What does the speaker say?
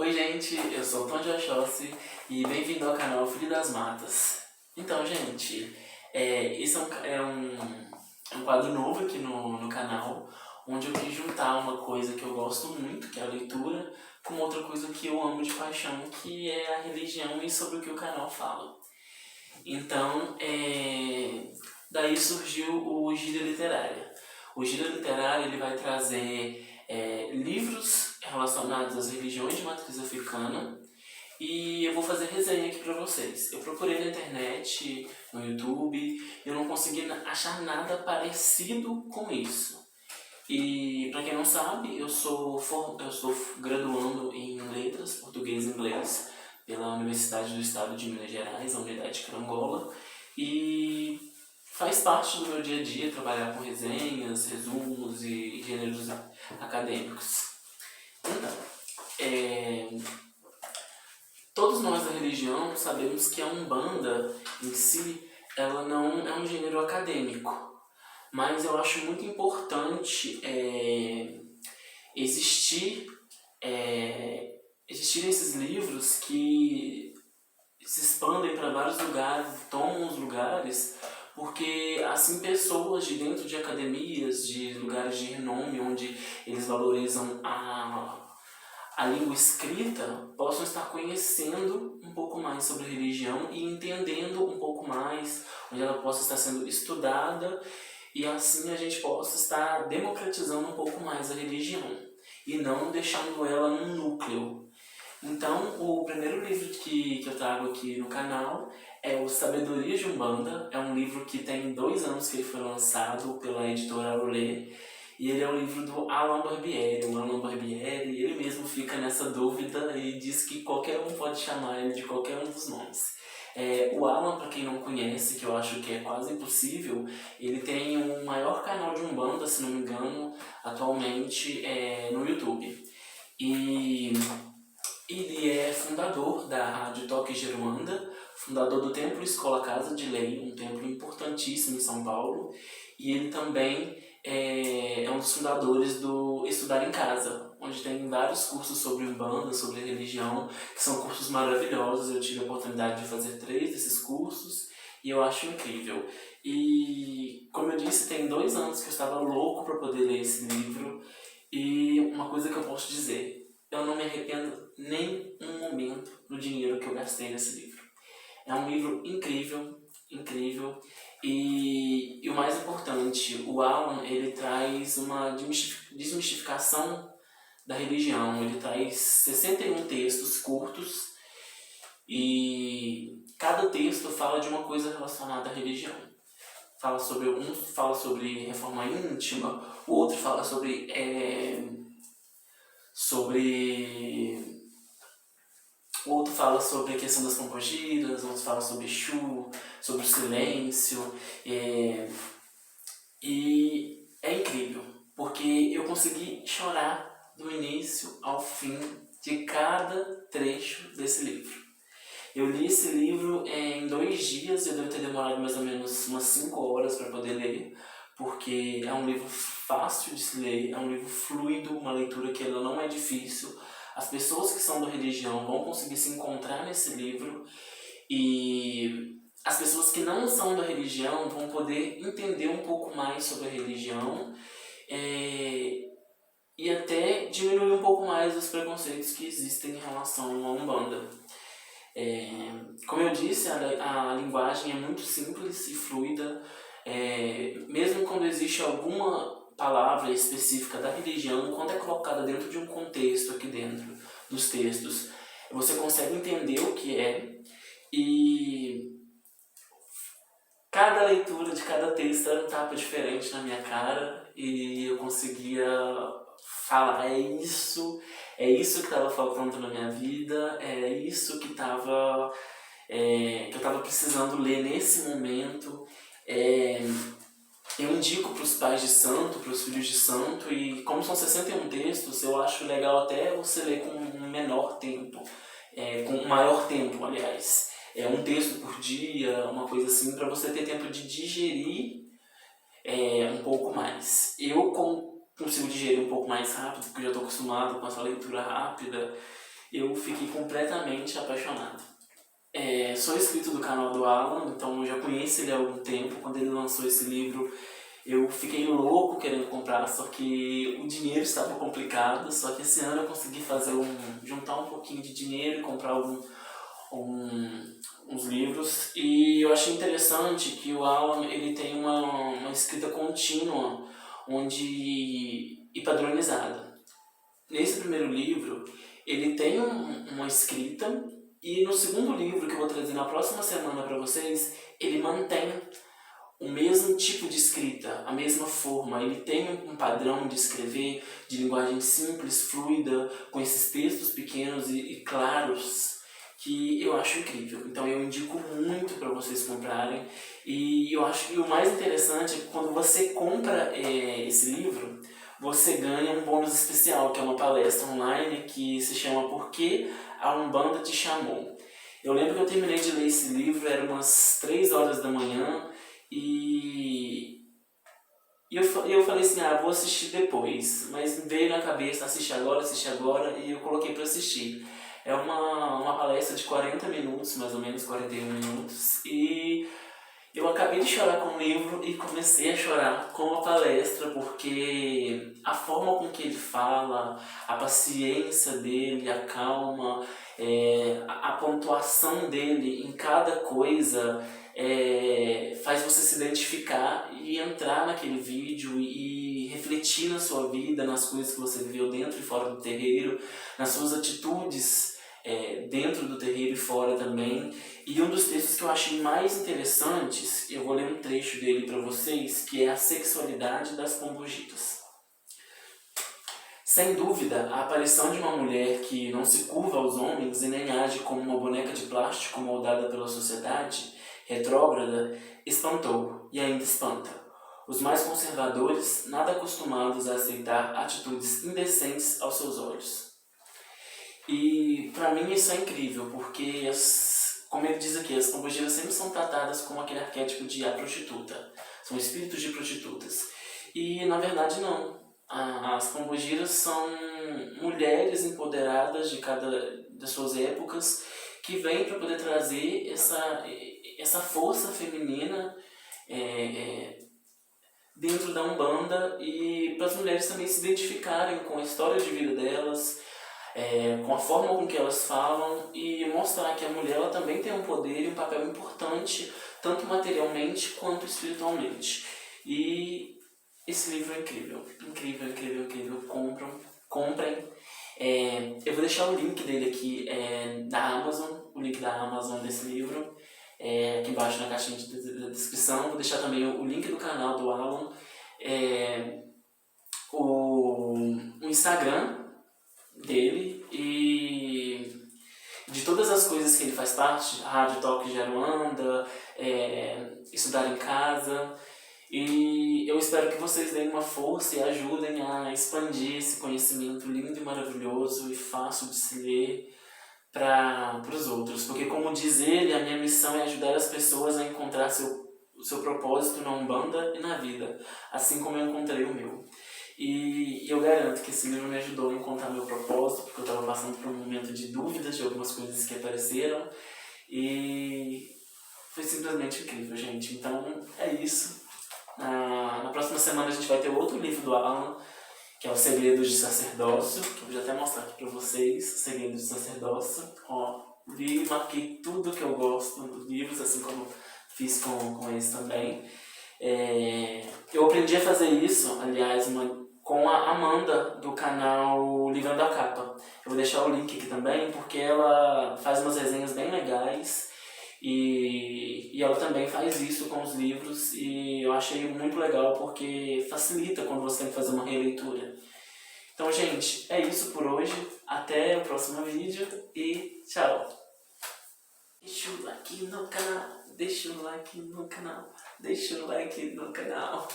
Oi gente, eu sou o Tom de Oxóssi e bem-vindo ao canal Filho das Matas. Então gente, esse é um quadro novo aqui no canal, onde eu quis juntar uma coisa que eu gosto muito, que é a leitura, com outra coisa que eu amo de paixão, que é a religião e sobre o que o canal fala. Então, daí surgiu o Gíria Literária. O Gíria Literária ele vai trazer livros relacionados às religiões de matriz africana e eu vou fazer resenha aqui pra vocês. Eu procurei na internet, no YouTube, eu não consegui achar nada parecido com isso. E pra quem não sabe, eu sou graduando em letras, português e inglês, pela Universidade do Estado de Minas Gerais, a Unidade Carangola, e faz parte do meu dia a dia trabalhar com resenhas, resumos e gêneros acadêmicos. Então, todos nós da religião sabemos que a Umbanda em si, ela não é um gênero acadêmico, mas eu acho muito importante existirem esses livros que se expandem para vários lugares, tomam os lugares, porque assim pessoas de dentro de academias, de lugares de renome, onde eles valorizam a língua escrita, possam estar conhecendo um pouco mais sobre religião e entendendo um pouco mais, onde ela possa estar sendo estudada e assim a gente possa estar democratizando um pouco mais a religião e não deixando ela num núcleo. Então, o primeiro livro que eu trago aqui no canal é o Sabedoria de Umbanda. É um livro que tem 2 anos que ele foi lançado pela editora Aulê. E ele é um livro do Alan Barbieri. O Alan Barbieri, ele mesmo fica nessa dúvida e diz que qualquer um pode chamar ele de qualquer um dos nomes. O Alan, para quem não conhece, que eu acho que é quase impossível, ele tem o maior canal de Umbanda, se não me engano, atualmente no YouTube. E ele é fundador da Rádio Toque Jeruanda, fundador do Templo Escola Casa de Lei, um templo importantíssimo em São Paulo, e ele também é um dos fundadores do Estudar em Casa, onde tem vários cursos sobre Umbanda, sobre religião, que são cursos maravilhosos. Eu tive a oportunidade de fazer 3 desses cursos e eu acho incrível. E, como eu disse, tem 2 anos que eu estava louco para poder ler esse livro, e uma coisa que eu posso dizer, eu não me arrependo nem um momento do dinheiro que eu gastei nesse livro. É um livro incrível, incrível. E o mais importante, o Alan, ele traz uma desmistificação da religião. Ele traz 61 textos curtos e cada texto fala de uma coisa relacionada à religião. Um fala sobre reforma íntima, o outro fala sobre o outro fala sobre a questão das pombogiras, o outro fala sobre Exu, sobre o silêncio. E é incrível, porque eu consegui chorar do início ao fim de cada trecho desse livro. Eu li esse livro em 2 dias, eu devo ter demorado mais ou menos umas 5 horas para poder ler, porque é um livro fácil de se ler, é um livro fluido, uma leitura que ela não é difícil. As pessoas que são da religião vão conseguir se encontrar nesse livro e as pessoas que não são da religião vão poder entender um pouco mais sobre a religião e até diminuir um pouco mais os preconceitos que existem em relação à Umbanda. Como eu disse, a linguagem é muito simples e fluida. Mesmo quando existe alguma palavra específica da religião, quando é colocada dentro de um contexto aqui dentro dos textos, você consegue entender o que é, e cada leitura de cada texto era um tapa diferente na minha cara e eu conseguia falar, é isso que estava faltando na minha vida, é isso que eu estava precisando ler nesse momento. Eu indico para os pais de santo, para os filhos de santo, e como são 61 textos, eu acho legal até você ler com um menor tempo, com um maior tempo, aliás. Um texto por dia, uma coisa assim, para você ter tempo de digerir um pouco mais. Eu consigo digerir um pouco mais rápido, porque eu já estou acostumado com essa leitura rápida, eu fiquei completamente apaixonado. Sou inscrito do canal do Alan, então eu já conheço ele há algum tempo. Quando ele lançou esse livro, eu fiquei louco querendo comprar, só que o dinheiro estava complicado. Só que esse ano eu consegui juntar um pouquinho de dinheiro e comprar uns livros. E eu achei interessante que o Alan ele tem uma escrita contínua e padronizada. Nesse primeiro livro, ele tem uma escrita, e no segundo livro, que eu vou trazer na próxima semana para vocês, ele mantém o mesmo tipo de escrita, a mesma forma. Ele tem um padrão de escrever, de linguagem simples, fluida, com esses textos pequenos e claros, que eu acho incrível. Então eu indico muito para vocês comprarem. E eu acho que o mais interessante é que quando você compra esse livro, você ganha um bônus especial, que é uma palestra online que se chama Por que a Umbanda Te Chamou. Eu lembro que eu terminei de ler esse livro, era umas 3 horas da manhã, e eu falei assim, vou assistir depois, mas veio na cabeça, assiste agora, e eu coloquei para assistir. É uma palestra de 40 minutos, mais ou menos 41 minutos, e eu acabei de chorar com o livro e comecei a chorar com a palestra, porque a forma com que ele fala, a paciência dele, a calma, a pontuação dele em cada coisa faz você se identificar e entrar naquele vídeo e refletir na sua vida, nas coisas que você viveu dentro e fora do terreiro, nas suas atitudes dentro do terreiro e fora também. E um dos textos que eu achei mais interessantes, eu vou ler um trecho dele para vocês, que é a sexualidade das pombogiras. Sem dúvida, a aparição de uma mulher que não se curva aos homens e nem age como uma boneca de plástico moldada pela sociedade retrógrada espantou e ainda espanta os mais conservadores, nada acostumados a aceitar atitudes indecentes aos seus olhos. E para mim isso é incrível, porque como ele diz aqui, as pombogiras sempre são tratadas como aquele arquétipo de a prostituta, são espíritos de prostitutas. E na verdade não. As pombogiras são mulheres empoderadas das suas épocas, que vêm para poder trazer essa força feminina dentro da Umbanda, e para as mulheres também se identificarem com a história de vida delas, com a forma com que elas falam, e mostrar que a mulher ela também tem um poder e um papel importante, tanto materialmente quanto espiritualmente. E esse livro é incrível, incrível, incrível, incrível. Comprem. Eu vou deixar o link dele aqui da Amazon, o link da Amazon desse livro, aqui embaixo na caixinha de descrição. Vou deixar também o link do canal do Alan, o Instagram dele e de todas as coisas que ele faz parte, Rádio Talk de Aruanda, estudar em casa. E eu espero que vocês deem uma força e ajudem a expandir esse conhecimento lindo e maravilhoso e fácil de se ler para os outros. Porque, como diz ele, a minha missão é ajudar as pessoas a encontrar o seu propósito na Umbanda e na vida, assim como eu encontrei o meu. E eu garanto que esse livro me ajudou a encontrar meu propósito, porque eu estava passando por um momento de dúvidas de algumas coisas que apareceram, e foi simplesmente incrível, gente. Então é isso. Na próxima semana a gente vai ter outro livro do Alan, que é o Segredos de Sacerdócio, que eu vou até mostrar aqui para vocês, o Segredos de Sacerdócio. Li e marquei tudo que eu gosto dos livros, assim como fiz com eles também. Eu aprendi a fazer isso, aliás, com a Amanda, do canal Livrando a Capa. Eu vou deixar o link aqui também, porque ela faz umas resenhas bem legais, e ela também faz isso com os livros, e eu achei muito legal porque facilita quando você tem que fazer uma releitura. Então, gente, é isso por hoje. Até o próximo vídeo e tchau! Deixa o like no canal, deixa o like no canal, deixa o like no canal.